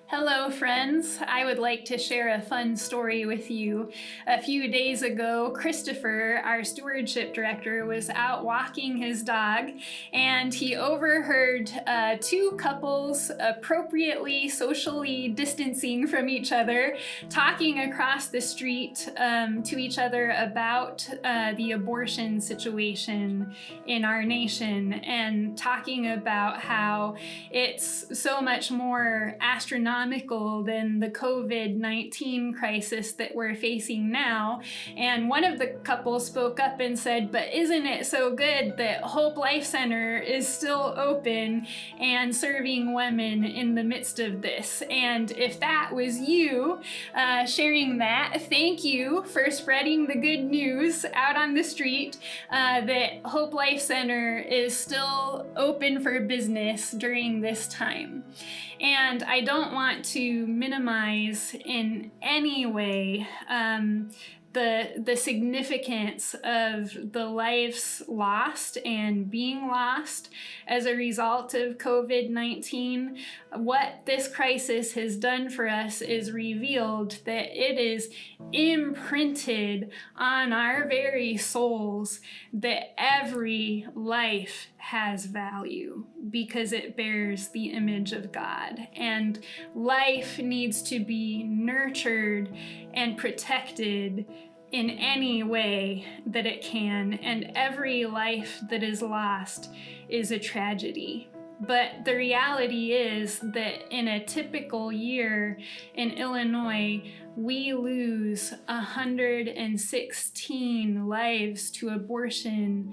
Hello, friends. I would like to share a fun story with you. A few days ago, Christopher, our stewardship director, was out walking his dog, and he overheard two couples appropriately socially distancing from each other, talking across the street to each other about the abortion situation in our nation, and talking about how it's so much more astronomical than the COVID-19 crisis that we're facing now. And one of the couples spoke up and said, "But isn't it so good that Hope Life Center is still open and serving women in the midst of this?" And if that was you sharing that, thank you for spreading the good news out on the street that Hope Life Center is still open for business during this time. And I don't want to minimize in any way the significance of the lives lost and being lost as a result of COVID-19. What this crisis has done for us is revealed that it is imprinted on our very souls that every life has value because it bears the image of God. And life needs to be nurtured and protected in any way that it can, and every life that is lost is a tragedy. But the reality is that in a typical year in Illinois, we lose 116 lives to abortion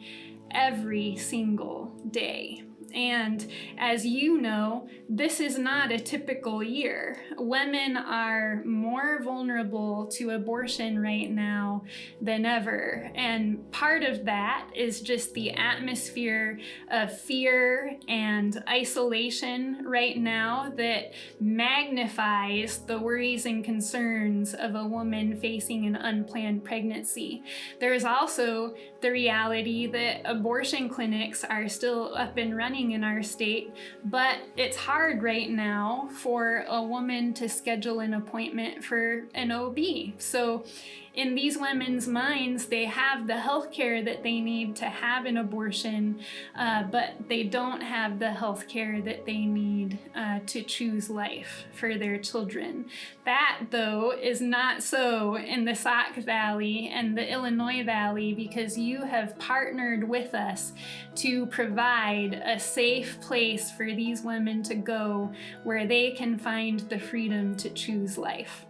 every single day. And as you know, this is not a typical year. Women are more vulnerable to abortion right now than ever. And part of that is just the atmosphere of fear and isolation right now that magnifies the worries and concerns of a woman facing an unplanned pregnancy. There's also the reality that abortion clinics are still up and running in our state, but it's hard right now for a woman to schedule an appointment for an OB. So in these women's minds, they have the health care that they need to have an abortion, but they don't have the health care that they need to choose life for their children. That, though, is not so in the Sauk Valley and the Illinois Valley, because you have partnered with us to provide a safe place for these women to go where they can find the freedom to choose life.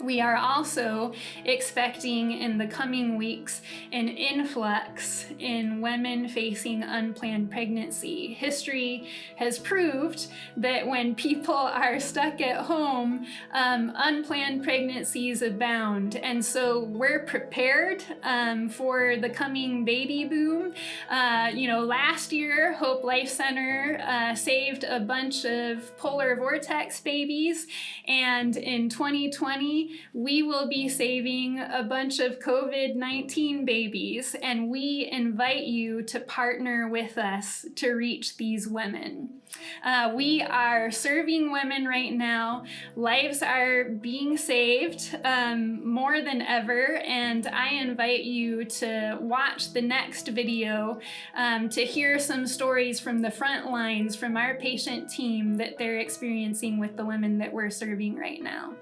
We are also expecting in the coming weeks an influx in women facing unplanned pregnancy. History has proved that when people are stuck at home, unplanned pregnancies abound. And so we're prepared for the coming baby boom. Last year, Hope Life Center saved a bunch of polar vortex babies, and in 2020, we will be saving a bunch of COVID-19 babies, and we invite you to partner with us to reach these women. We are serving women right now. Lives are being saved more than ever, and I invite you to watch the next video to hear some stories from the front lines from our patient team that they're experiencing with the women that we're serving right now.